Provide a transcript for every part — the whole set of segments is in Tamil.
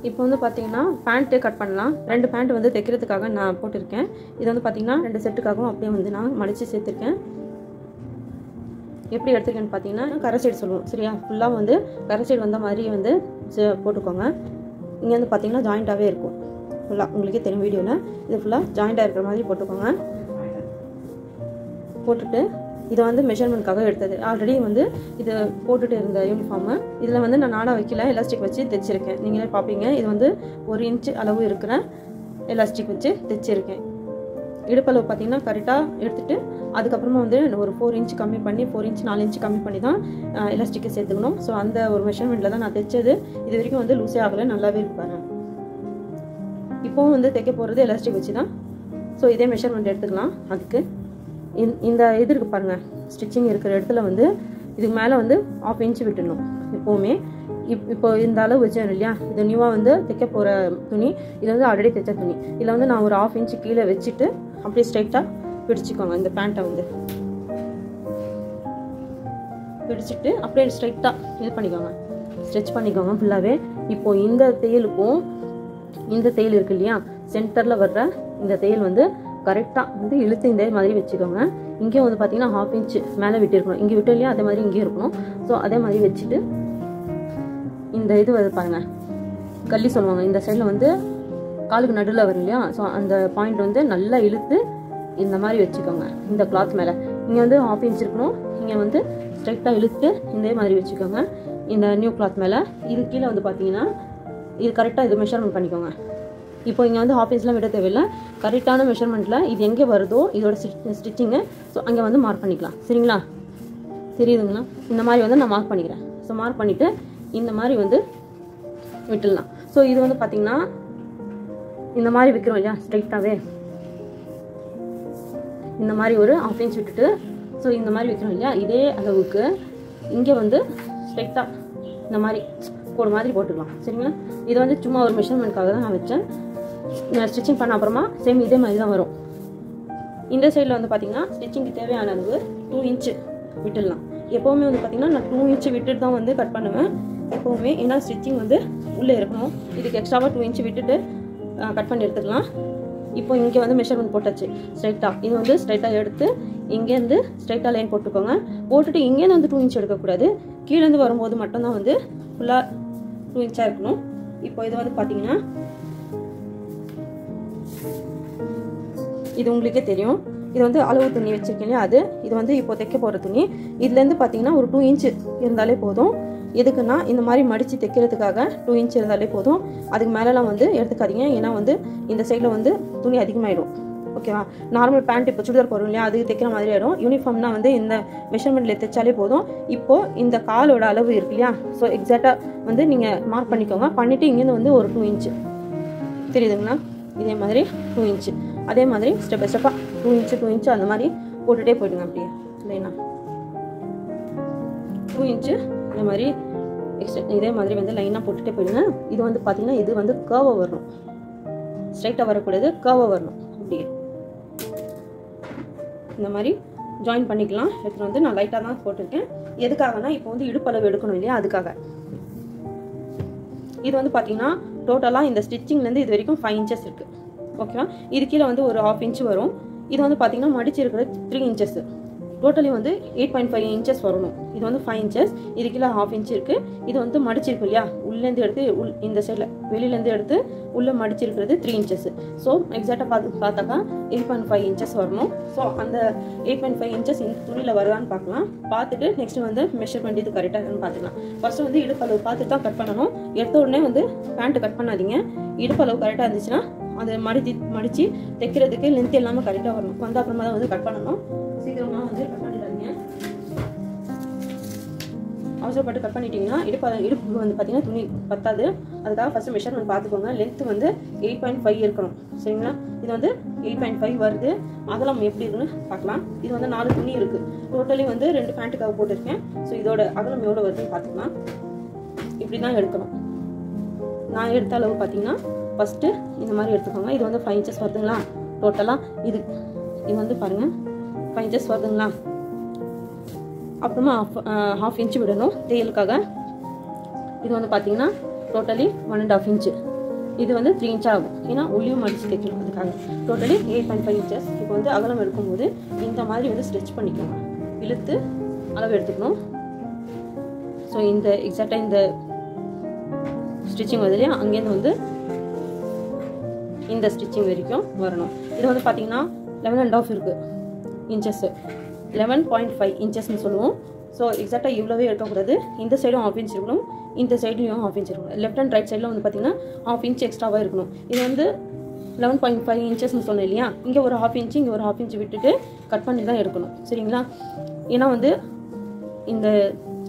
இப்போ வந்து பார்த்தீங்கன்னா பேண்ட்டு கட் பண்ணலாம். 2 பேண்ட் வந்து தைக்கிறதுக்காக நான் போட்டிருக்கேன். இது வந்து பார்த்தீங்கன்னா 2 செட்டுக்காகவும் அப்படியே வந்து நான் மடித்து சேர்த்துருக்கேன். எப்படி எடுத்துருக்கேன்னு பார்த்தீங்கன்னா கரை சைடு சொல்லுவோம் சரியா, ஃபுல்லாக வந்து கரை சைடு வந்த மாதிரி வந்து போட்டுக்கோங்க. இங்கே வந்து பார்த்தீங்கன்னா ஜாயிண்ட்டாகவே இருக்கும் ஃபுல்லாக, உங்களுக்கே தெரியும் வீடியோவில். இது ஃபுல்லாக ஜாயிண்ட்டாக இருக்கிற மாதிரி போட்டுக்கோங்க. போட்டுட்டு இதை வந்து மெஷர்மெண்ட்காக எடுத்தது. ஆல்ரெடி வந்து இது போட்டுட்டு இருந்த யூனிஃபார்மு. இதில் வந்து நான் நாடா வைக்கல, எலாஸ்டிக் வச்சு தைச்சிருக்கேன். நீங்களே பார்ப்பீங்க. இது வந்து 1 இன்ச் அளவு இருக்கிற எலாஸ்டிக் வச்சு தைச்சிருக்கேன். இடுப்பளவு பார்த்தீங்கன்னா கரெக்டாக எடுத்துகிட்டு அதுக்கப்புறமா வந்து ஒரு 4 இன்ச் கம்மி பண்ணி 4 இன்ச் 4 இன்ச் கம்மி பண்ணி தான் எலாஸ்டிக்கை சேர்த்துக்கணும். ஸோ அந்த ஒரு மெஷர்மெண்ட்டில் தான் நான் தைச்சது. இது வரைக்கும் வந்து லூஸே ஆகலை, நல்லாவே இருப்பாரு. இப்போவும் வந்து தைக்க போகிறது எலாஸ்டிக் வச்சு தான். ஸோ இதே மெஷர்மெண்ட் எடுத்துக்கலாம். அதுக்கு இந்த இது இருக்குது பாருங்கள், ஸ்டிச்சிங் இருக்கிற இடத்துல வந்து இதுக்கு மேலே வந்து 1/2 இன்ச் விட்டுடணும் எப்போவுமே. இப்போ இந்த அளவு வச்சேன் இல்லையா, இது நியூவாக வந்து தைக்க போகிற துணி. இது வந்து ஆல்ரெடி தைச்ச துணி. இதில் வந்து நான் ஒரு 1/2 இன்ச் கீழே வச்சுட்டு அப்படியே ஸ்ட்ரைட்டாக பிடிச்சிக்கோங்க. இந்த பேண்ட்டை வந்து பிடிச்சிட்டு அப்படியே ஸ்ட்ரைட்டாக இது பண்ணிக்கோங்க, ஸ்ட்ரெச் பண்ணிக்கோங்க ஃபுல்லாகவே. இப்போது இந்த தையலுக்கும் இந்த தையல் இருக்கு இல்லையா, சென்டரில் வர்ற இந்த தையல் வந்து கரெக்டாக வந்து இழுத்து இந்த மாதிரி வச்சுக்கோங்க. இங்கேயும் வந்து பார்த்தீங்கன்னா 1/2 இன்ச் மேலே விட்டுருக்கணும். இங்கே விட்டு இல்லையா, அதே மாதிரி இங்கேயும் இருக்கணும். ஸோ அதே மாதிரி வச்சுட்டு இந்த இது வந்து பாருங்கள், கல்லி சொல்லுவாங்க. இந்த சைடில் வந்து காலுக்கு நடுவில் வரும் இல்லையா, ஸோ அந்த பாயிண்ட் வந்து நல்லா இழுத்து இந்த மாதிரி வச்சுக்கோங்க. இந்த கிளாத் மேலே இங்கே வந்து 1/2 இன்ச் இருக்கணும். இங்கே வந்து ஸ்ட்ரைட்டாக இழுத்து இந்த மாதிரி வச்சுக்கோங்க இந்த நியூ கிளாத் மேலே. இது கீழே வந்து பார்த்தீங்கன்னா இது கரெக்டாக இது மெஷர்மெண்ட் பண்ணிக்கோங்க. இப்போ இங்கே வந்து 1/2 இன்ச்லாம் விட தேவையில்லை. கரெக்டான மெஷர்மெண்ட்டில் இது எங்கே வருதோ இதோட ஸ்டிச்சிங்கு ஸோ அங்கே வந்து மார்க் பண்ணிக்கலாம். சரிங்களா, தெரியுதுங்களா? இந்த மாதிரி வந்து நான் மார்க் பண்ணிக்கிறேன். ஸோ மார்க் பண்ணிவிட்டு இந்த மாதிரி வந்து விட்டுடலாம். ஸோ இது வந்து பார்த்தீங்கன்னா இந்த மாதிரி வைக்கிறோம் இல்லையா, ஸ்ட்ரைட்டாகவே இந்த மாதிரி ஒரு 1/2 இன்ச் விட்டுட்டு ஸோ இந்த மாதிரி வைக்கிறோம் இல்லையா, இதே அளவுக்கு இங்கே வந்து ஸ்ட்ரைட்டாக இந்த மாதிரி கோடு மாதிரி போட்டுக்கலாம். சரிங்களா, இது வந்து சும்மா ஒரு மெஷர்மெண்ட்காக தான் நான் வச்சேன். ஸ்டிச்சிங் பண்ண அப்புறமா சேம் இதே மாதிரி தான் வரும். இந்த சைடில் வந்து பார்த்தீங்கன்னா ஸ்டிச்சிங்க்கு தேவையான அளவு 2 இன்ச்சு விட்டுடலாம். எப்போவுமே வந்து பார்த்தீங்கன்னா நான் 2 இன்ச்சு விட்டுட்டு தான் வந்து கட் பண்ணுவேன் எப்போவுமே. ஏன்னா ஸ்டிச்சிங் வந்து உள்ளே இருக்கணும். இதுக்கு எக்ஸ்ட்ராவாக 2 இன்ச்சு விட்டுட்டு கட் பண்ணி எடுத்துக்கலாம். இப்போ இங்கே வந்து மெஷர்மெண்ட் போட்டாச்சு ஸ்ட்ரைட்டாக. இது வந்து ஸ்ட்ரைட்டாக எடுத்து இங்கேருந்து ஸ்ட்ரைட்டாக லைன் போட்டுக்கோங்க. போட்டுட்டு இங்கேருந்து வந்து 2 இன்ச் எடுக்கக்கூடாது. கீழேருந்து வரும்போது மட்டும்தான் வந்து ஃபுல்லாக 2 இன்ச்சாக இருக்கணும். இப்போ இது வந்து பார்த்தீங்கன்னா இது உங்களுக்கே தெரியும். இது வந்து அளவு துணி வச்சிருக்கேன் இல்லையா, அது இது வந்து இப்போ தைக்க போகிற துணி. இதுலேருந்து பார்த்தீங்கன்னா ஒரு 2 இன்ச் இருந்தாலே போதும். எதுக்குன்னா இந்த மாதிரி மடித்து தைக்கிறதுக்காக 2 இன்ச் இருந்தாலே போதும். அதுக்கு மேலெலாம் வந்து எடுத்துக்காதீங்க. ஏன்னா வந்து இந்த சைடில் வந்து துணி அதிகமாகிடும். ஓகேவா, நார்மல் பேண்ட் இப்போ சுடிதார் போடுறோம் இல்லையா, அதுக்கு தைக்கிற மாதிரி ஆகிடும். யூனிஃபார்ம்னா வந்து இந்த மெஷர்மெண்ட்டில் தைச்சாலே போதும். இப்போது இந்த காலோட அளவு இருக்கு இல்லையா, ஸோ எக்ஸாக்டாக வந்து நீங்கள் மார்க் பண்ணிக்கோங்க. பண்ணிவிட்டு இங்கேருந்து வந்து ஒரு 2 இன்ச்சு தெரியுதுங்களா, இதே மாதிரி 2 இன்ச்சு. அதே மாதிரி ஸ்டெப் பை ஸ்டெப்பாக 2 இன்ச்சு அந்த மாதிரி போட்டுகிட்டே போயிடுங்க. அப்படியே இல்லைன்னா 2 இன்ச்சு இதே மாதிரி இதே மாதிரி வந்து லைனாக போட்டுகிட்டே போயிடுங்க. இது வந்து பார்த்தீங்கன்னா இது வந்து கர்வாக வரணும், ஸ்ட்ரைட்டாக வரக்கூடாது, கர்வாக வரணும். அப்படியே இந்த மாதிரி ஜாயின் பண்ணிக்கலாம். எடுத்துகிட்டு வந்து நான் லைட்டாக தான் போட்டிருக்கேன். எதுக்காகனா இப்போ வந்து இடுப்பளவு எடுக்கணும் இல்லையா, அதுக்காக. இது வந்து பார்த்தீங்கன்னா டோட்டலாக இந்த ஸ்டிச்சிங்லேருந்து இது வரைக்கும் 5 இன்ச்சஸ் இருக்குது. ஓகேவா, இது கீழே வந்து ஒரு 1/2 இன்ச் வரும். இது வந்து பார்த்தீங்கன்னா மடிச்சு இருக்கிற 3 இன்ச்சஸ். டோட்டலி வந்து 8.5 இன்ச்சஸ் வரணும். இது வந்து 5 இன்ச்சஸ். இது கீழே 1/2 இன்ச் இருக்குது. இது வந்து மடிச்சிருக்கு இல்லையா, உள்ளேருந்து எடுத்து இந்த சைடில் வெளியிலேருந்து எடுத்து உள்ளே மடிச்சிருக்கிறது 3 இன்ச்சஸ். ஸோ எக்ஸாக்டாக பார்த்தாக்கா 8.5 இன்ச்சஸ் வரணும். ஸோ அந்த 8.5 இன்ச்சஸ் இந்த துணியில் வருவான்னு பார்க்கலாம். பார்த்துட்டு நெக்ஸ்ட் வந்து மெஷர்மெண்ட் இது கரெக்டாக இருக்குன்னு பார்த்துக்கலாம். ஃபர்ஸ்ட் வந்து இடுப்பளவு பார்த்துட்டு தான் கட் பண்ணணும். எடுத்த உடனே வந்து பேண்ட்டு கட் பண்ணாதீங்க. இடுப்பளவு கரெக்டாக இருந்துச்சுன்னா அதை மடித்து தைக்கிறதுக்கு லென்த் எல்லாமே கரெக்டாக வரணும். வந்த அப்புறமா தான் வந்து கட் பண்ணணும். சீக்கிரமாக வந்து கட் பண்ணிடாதீங்க. அவசரப்பட்டு கட் பண்ணிட்டீங்கன்னா இடுப்பு வந்து பார்த்தீங்கன்னா துணி பத்தாது. அதுக்காக ஃபர்ஸ்ட் மெஷர்மெண்ட் பார்த்துக்கோங்க. லென்த் வந்து 8.5 இருக்கணும். சரிங்களா, இது வந்து 8.5 வருது. அகலம் எப்படி இருக்குன்னு பார்க்கலாம். இது வந்து 4 துணி இருக்குது. டோட்டலி வந்து 2 பேண்ட்டுக்காக போட்டிருக்கேன். ஸோ இதோட அகலம் எவ்வளோ வருதுன்னு பார்த்துக்கலாம். இப்படி தான் எடுக்கணும். நான் எடுத்த அளவு பார்த்தீங்கன்னா ஃபஸ்ட்டு இந்த மாதிரி எடுத்துக்கோங்க. இது வந்து 5 இன்ச்சஸ் வருதுங்களா டோட்டலாக. இது வந்து பாருங்கள் 5 இன்ச்சஸ் வருதுங்களா. அப்புறமா 1/2 இன்ச் விடணும் தையலுக்காக. இது வந்து பார்த்தீங்கன்னா டோட்டலி 1.5 இன்ச்சு. இது வந்து 3 இன்ச் ஆகும். ஏன்னா உள்ளியும் மடித்து தைக்கணும். அதுக்காக டோட்டலி 8.5 இன்ச்சஸ். இப்போ வந்து அகலம் எடுக்கும்போது இந்த மாதிரி வந்து ஸ்ட்ரெச் பண்ணிக்கோங்க. இழுத்து அளவு எடுத்துக்கணும். ஸோ இந்த எக்ஸாக்டாக இந்த ஸ்டிச்சிங் வருது இல்லையா, அங்கேருந்து வந்து இந்த ஸ்டிச்சிங் வரைக்கும் வரணும். இது வந்து பார்த்தீங்கன்னா 11.5 இருக்குது இன்ச்சஸ், 11.5 இன்ச்சஸ்ன்னு சொல்லுவோம். ஸோ எக்ஸாக்டாக இவ்வளோவே எடுக்கக்கூடாது. இந்த சைடும் 1/2 இன்ச் இருக்கணும், இந்த சைட்லையும் 1/2 இன்ச் இருக்கணும். லெஃப்ட் அண்ட் ரைட் சைடில் வந்து பார்த்தீங்கன்னா 1/2 இன்ச் எக்ஸ்ட்ராவாக இருக்கணும். இது வந்து 11.5 இன்ச்சஸ்ன்னு சொன்னேன் இல்லையா, இங்கே ஒரு 1/2 இன்ச்சு, இங்கே ஒரு 1/2 இன்ச்சு விட்டுட்டு கட் பண்ணி தான் எடுக்கணும். சரிங்களா? ஏன்னா வந்து இந்த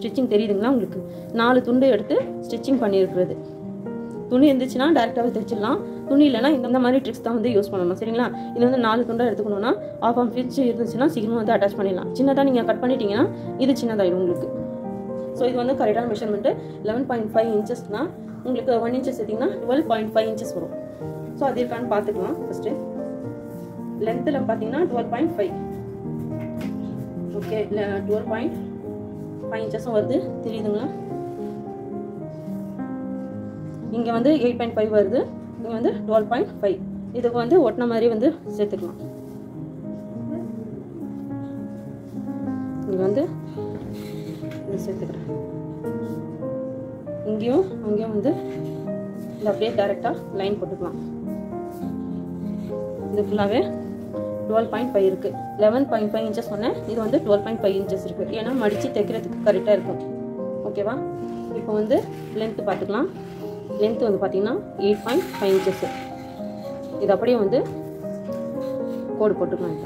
ஸ்டிச்சிங் தெரியுதுங்களா உங்களுக்கு, 4 துண்டு எடுத்து ஸ்டிச்சிங் பண்ணியிருக்கிறது. துணி இருந்துச்சுன்னா டேரெக்டாகவே தைச்சிடலாம். துணி இல்லைனா இந்த மாதிரி ட்ரிக்ஸ் தான் வந்து யூஸ் பண்ணணும். சரிங்களா? இது வந்து 4 துண்டாக எடுத்துக்கணும்னா 1/2 இன்ச் இருந்துச்சுன்னா சீக்கிரமாக வந்து அட்டாச் பண்ணிடலாம். சின்னதாக நீங்கள் கட் பண்ணிட்டீங்கன்னா இது சின்னதாகிடும் உங்களுக்கு. ஸோ இது வந்து கரெக்டான மெஷர்மெண்ட்டு 11.5 இன்ச்சஸ்னால் உங்களுக்கு 1 இன்ச்சஸ் எடுத்திங்கன்னா 12.5 இன்ச்சஸ் வரும். ஸோ அது இருக்கான்னு பார்த்துக்கலாம். ஃபஸ்ட்டு லென்த்தில் பார்த்தீங்கன்னா 12.5, ஓகே, 12.5 இன்ச்சஸும் வருது, தெரியுதுங்களா? இங்கே வந்து 8.5 வருது, இங்கே வந்து 12.5. இதுக்கு வந்து ஒட்டின மாதிரி வந்து சேர்த்துக்கலாம். இங்கே வந்து இது சேர்த்துக்கிறேன். இங்கேயும் அங்கேயும் வந்து இந்த அப்படியே டைரெக்டாக லைன் போட்டுக்கலாம். இது ஃபுல்லாகவே 12.5 இருக்குது. 11.5 இன்ச்சஸ் சொன்னேன், இது வந்து 12.5 இன்ச்சஸ் இருக்குது. ஏன்னா மடித்து தைக்கிறதுக்கு கரெக்டாக இருக்கும். ஓகேவா? இப்போ வந்து லென்த்து பார்த்துக்கலாம். லென்த்து வந்து பார்த்தீங்கன்னா 8.5 இன்ச்சஸ். இது அப்படியே வந்து கோடு போட்டுக்கலாம்.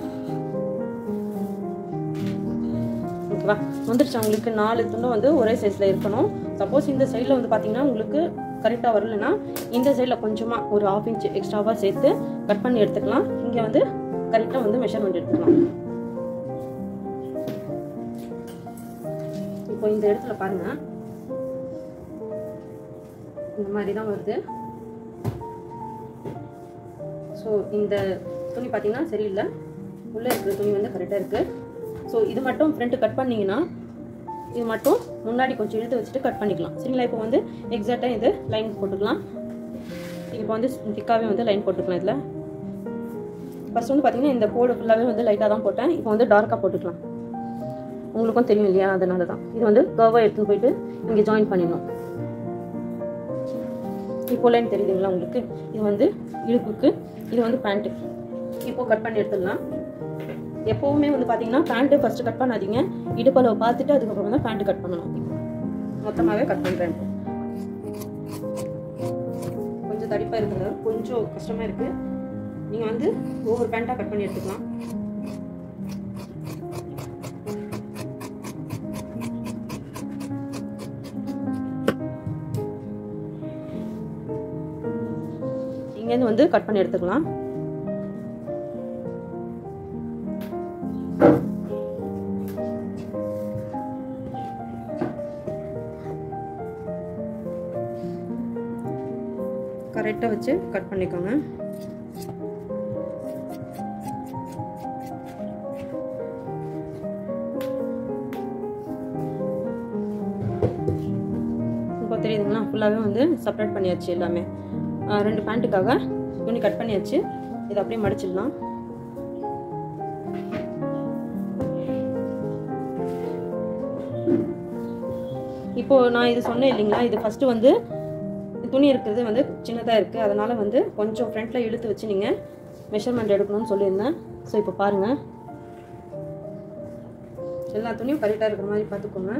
ஓகேவா? வந்துடுச்சு. உங்களுக்கு 4 துண்டும் வந்து ஒரே சைஸில் இருக்கணும். சப்போஸ் இந்த சைடில் வந்து பார்த்தீங்கன்னா உங்களுக்கு கரெக்டாக வரலன்னா இந்த சைடில் கொஞ்சமாக ஒரு 1/2 இன்ச் எக்ஸ்ட்ராவாக சேர்த்து கட் பண்ணி எடுத்துக்கலாம். இங்கே வந்து கரெக்டாக வந்து மெஷர்மெண்ட் எடுத்துக்கலாம். இப்போ இந்த இடத்துல பாருங்கள், இந்த மாதிரி தான் வருது. ஸோ இந்த துணி பார்த்தீங்கன்னா சரியில்லை, உள்ளே இருக்கிற துணி வந்து கரெக்டாக இருக்குது. ஸோ இது மட்டும் ஃப்ரண்ட்டு கட் பண்ணிங்கன்னா இது மட்டும் முன்னாடி கொஞ்சம் இழுத்து வச்சுட்டு கட் பண்ணிக்கலாம். சரிங்களா? இப்போ வந்து எக்ஸாக்டாக இது லைன் போட்டுக்கலாம். இப்போ வந்து திக்காகவே வந்து லைன் போட்டுக்கலாம். இதில் ஃபஸ்ட் வந்து பார்த்தீங்கன்னா இந்த கோடு ஃபுல்லாகவே வந்து லைட்டாக தான் போட்டேன். இப்போ வந்து டார்க்காக போட்டுக்கலாம். உங்களுக்கும் தெரியும் இல்லையா, அதனால தான். இது வந்து கர்வாக எடுத்துன்னு போயிட்டு இங்கே ஜாயின் பண்ணிடணும். இப்போ லைன் தெரியுதுங்களா உங்களுக்கு? இது வந்து இடுப்புக்கு, இது வந்து பேண்ட்டு. இப்போ கட் பண்ணி எடுத்துடலாம். எப்போவுமே வந்து பார்த்தீங்கன்னா பேண்ட்டு ஃபஸ்ட்டு கட் பண்ணாதீங்க, இடுப்பளவை பார்த்துட்டு அதுக்கப்புறம் தான் பேண்ட்டு கட் பண்ணணும். மொத்தமாகவே கட் பண்ணுறேன். கொஞ்சம் தடிப்பாக இருக்குது, கொஞ்சம் கஷ்டமாக இருக்குது. நீங்கள் வந்து ஒவ்வொரு பேண்ட்டாக கட் பண்ணி எடுத்துக்கலாம். இங்கேருந்து வந்து கட் பண்ணி எடுத்துக்கலாம். கரெக்டாக வச்சு கட் பண்ணிக்கோங்க. இப்போ தெரியுதுங்களா, ஃபுல்லாகவே வந்து செப்பரேட் பண்ணியாச்சு. எல்லாமே 2 பேண்ட்டுக்காக துணி கட் பண்ணியாச்சு. இதை அப்படியே மடிச்சிடலாம். இப்போது நான் இது சொன்னேன் இல்லைங்களா, இது ஃபஸ்ட்டு வந்து துணி இருக்கிறது வந்து சின்னதாக இருக்குது, அதனால் வந்து கொஞ்சம் ஃப்ரண்ட்டில் இழுத்து வச்சு நீங்கள் மெஷர்மெண்ட் எடுக்கணும்னு சொல்லியிருந்தேன். ஸோ இப்போ பாருங்கள், எல்லா துணியும் கரெக்டாக இருக்கிற மாதிரி பார்த்துக்கோங்க.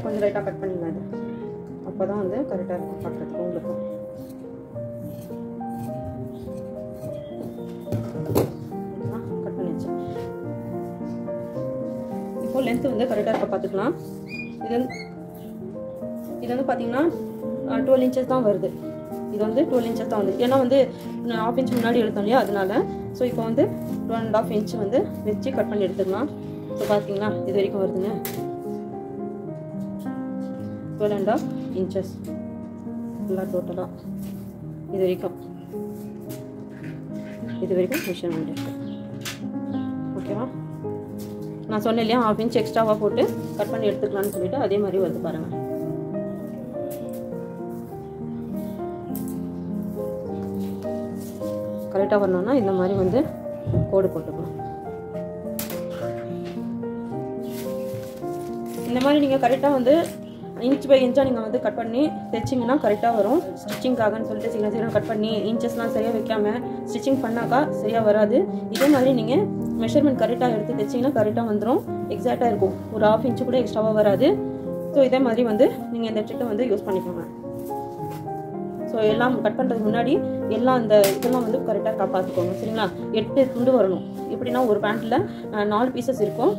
கொஞ்சம் லைட்டாக கட் பண்ணிங்க, அது அப்போ தான் வந்து கரெக்டாக இருக்கும் பார்க்குறதுக்கு உங்களுக்கு. கட் பண்ணியாச்சு. இப்போ லென்த்து வந்து கரெக்டாக இருக்க பார்த்துக்கலாம். இது வந்து பார்த்தீங்கன்னா 12 இன்ச்சஸ் தான் வருது. இது வந்து 12 இன்ச்சஸ் தான் வந்து, ஏன்னா வந்து 1/2 இன்ச் முன்னாடி எடுத்தோம் இல்லையா, அதனால. ஸோ இப்போ வந்து 12.5 இன்ச் வந்து வச்சு கட் பண்ணி எடுத்துக்கலாம். ஸோ பார்த்தீங்களா, இது வரைக்கும் வருதுங்க. 12.5 inches ஃபுல்லாக டோட்டலாக இது வரைக்கும். இது வரைக்கும் மெஷர்மெண்ட் இருக்குது. ஓகேவா? நான் சொன்னேன் இல்லையா, 1/2 இன்ச் எக்ஸ்ட்ராவாக போட்டு கட் பண்ணி எடுத்துக்கலாம்னு சொல்லிட்டு அதே மாதிரி வருது பாருங்கள். கரெக்டாக வரணும்னா இந்த மாதிரி வந்து கோடு போட்டுக்கணும். இந்த மாதிரி நீங்கள் கரெக்டாக வந்து இன்ச் பை இன்ச்சாக நீங்கள் வந்து கட் பண்ணி தைச்சிங்கன்னா கரெக்டாக வரும். ஸ்டிச்சிங்காகன்னு சொல்லிட்டு சீக்கிரம் சீக்கிரம் கட் பண்ணி இன்ச்சஸ்லாம் சரியாக வைக்காமல் ஸ்டிச்சிங் பண்ணாக்கா சரியாக வராது. இதே மாதிரி நீங்கள் மெஷர்மெண்ட் கரெக்டாக எடுத்து தைச்சிங்கன்னா கரெக்டாக வந்துடும், எக்ஸாக்டாக இருக்கும். ஒரு 1/2 இன்ச்சு கூட எக்ஸ்ட்ராவாக வராது. ஸோ இதே மாதிரி வந்து நீங்கள் இந்த ட்ரிக்கை வந்து யூஸ் பண்ணிக்கோங்க. ஸோ எல்லாம் கட் பண்ணுறதுக்கு முன்னாடி எல்லாம் இந்த இதெல்லாம் வந்து கரெக்டாக பார்த்துக்கோங்க. சரிங்களா? 8 துண்டு வரணும். எப்படின்னா ஒரு பேண்ட்டில் 4 பீசஸ் இருக்கும்,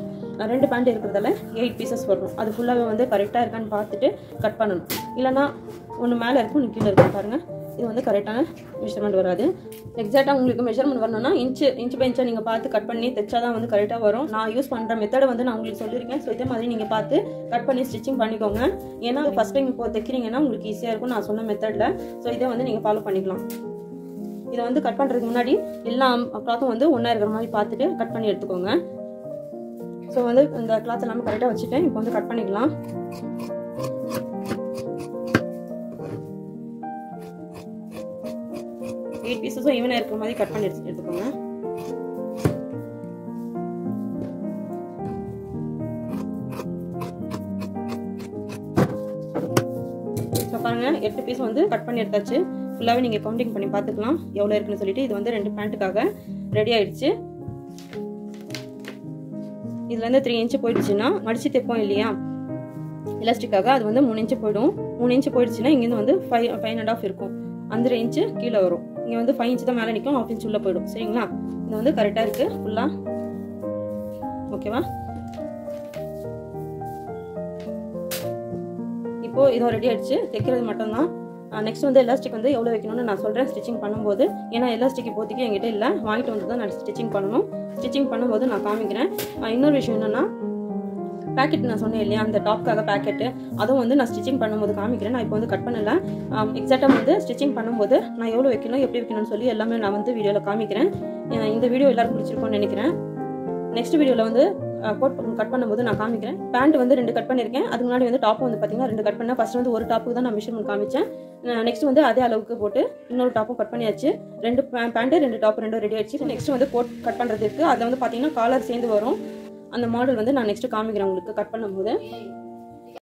2 பேண்ட் இருக்கிறதால 8 பீசஸ் வரணும். அது ஃபுல்லாகவே வந்து கரெக்டாக இருக்கான்னு பார்த்துட்டு கட் பண்ணணும். இல்லைனா ஒன்று மேலே இருக்கும், ஒன்று கீழே இருக்கும். பாருங்கள், இது வந்து கரெக்டான மெஷர்மெண்ட் வராது. எக்ஸாக்டாக உங்களுக்கு மெஷர்மெண்ட் வரணும்னா இன்ச் பை இன்ச்சாக நீங்கள் பார்த்து கட் பண்ணி தைச்சா தான் வந்து கரெக்டாக வரும். நான் யூஸ் பண்ணுற மெத்தடை வந்து நான் உங்களுக்கு சொல்லியிருக்கேன். ஸோ இதே மாதிரி நீங்கள் பார்த்து கட் பண்ணி ஸ்டிச்சிங் பண்ணிக்கோங்க. ஏன்னா ஃபஸ்ட் டைம் இப்போ தைக்கிறீங்கன்னா உங்களுக்கு ஈஸியாக இருக்கும் நான் சொன்ன மெத்தடில். ஸோ இதை வந்து நீங்கள் ஃபாலோ பண்ணிக்கலாம். இதை வந்து கட் பண்ணுறதுக்கு முன்னாடி எல்லா கிளாத்தும் வந்து ஒன்றா இருக்கிற மாதிரி பார்த்துட்டு கட் பண்ணி எடுத்துக்கோங்க. ஸோ வந்து இந்த கிளாத் எல்லாமே கரெக்டாக வச்சுட்டேன். இப்போ வந்து கட் பண்ணிக்கலாம். எயிட் பீசஸும் ஈவனாக இருக்கிற மாதிரி கட் பண்ணி எடுத்துக்கோங்க. ஸோ பாருங்கள், 8 பீஸ் வந்து கட் பண்ணி எடுத்தாச்சு. ஃபுல்லாகவே நீங்கள் கவுண்டிங் பண்ணி பார்த்துக்கலாம் எவ்வளோ இருக்குன்னு சொல்லிட்டு. இது வந்து 2 பேண்ட்டுக்காக ரெடி ஆயிடுச்சு. இதுலேருந்து 3 இன்ச்சு போயிடுச்சுன்னா மடிச்சு தைப்போம் இல்லையா எலாஸ்டிக்காக, அது வந்து 3 இன்ச்சு போயிடும். 3 இன்ச்சு போயிடுச்சுன்னா இங்கேருந்து வந்து 5.5 இருக்கும். 5 இன்ச்சு கீழே வரும். இங்கே வந்து 5 இன்ச்சு தான் மேலே நிற்கும், 1/2 இன்ச்சு உள்ளே போயிடும். சரிங்களா? இது வந்து கரெக்டாக இருக்குது ஃபுல்லாக. ஓகேவா? இப்போது இதுவும் ரெடி ஆயிடுச்சு. தைக்கிறது மட்டும்தான். நெக்ஸ்ட் வந்து எலாஸ்டிக் வந்து எவ்வளோ வைக்கணும்னு நான் சொல்கிறேன் ஸ்டிச்சிங் பண்ணும்போது. ஏன்னா எலாஸ்டிக் இப்போதைக்கு என்கிட்ட இல்லை, வாங்கிட்டு வந்து தான் நான் ஸ்டிச்சிங் பண்ணணும். ஸ்டிச்சிங் பண்ணும்போது நான் காமிக்கிறேன். இன்னொரு விஷயம் என்னென்னா, பேக்கெட் நான் சொன்னேன் இல்லையா, அந்த டாப்க்காக பேக்கெட்டு, அதுவும் வந்து நான் ஸ்டிச்சிங் பண்ணும்போது காமிக்கிறேன். நான் இப்போ வந்து கட் பண்ணலை. எக்ஸாக்டாக வந்து ஸ்டிச்சிங் பண்ணும்போது நான் எவ்வளோ வைக்கணும், எப்படி வைக்கணும்னு சொல்லி எல்லாமே நான் வந்து வீடியோவில் காமிக்கிறேன். இந்த வீடியோ எல்லாரும் பிடிச்சிருக்கோன்னு நினைக்கிறேன். நெக்ஸ்ட் வீடியோவில் வந்து கோட் கட் பண்ணும்போது நான் காமிக்கிறேன். பேண்ட் வந்து 2 கட் பண்ணியிருக்கேன். அதுக்கு முன்னாடி வந்து டாப் வந்து பார்த்தீங்கன்னா 2 கட் பண்ணேன். ஃபர்ஸ்ட் வந்து ஒரு டாப்புக்கு தான் நான் மெஷர்மெண்ட் காமிச்சேன். நெக்ஸ்ட் வந்து அதே அளவுக்கு போட்டு இன்னொரு டாப்பும் கட் பண்ணியாச்சு. 2 பேண்ட்டு 2 டாப் 2 ரெடி ஆயிடுச்சு. நெக்ஸ்ட் வந்து கோட் கட் பண்ணுறதுக்கு அதில் வந்து பார்த்தீங்கன்னா காலர் சேர்ந்து வரும். அந்த மாடல் வந்து நான் நெக்ஸ்ட் காமிக்கிறேன் உங்களுக்கு கட் பண்ணும்போது.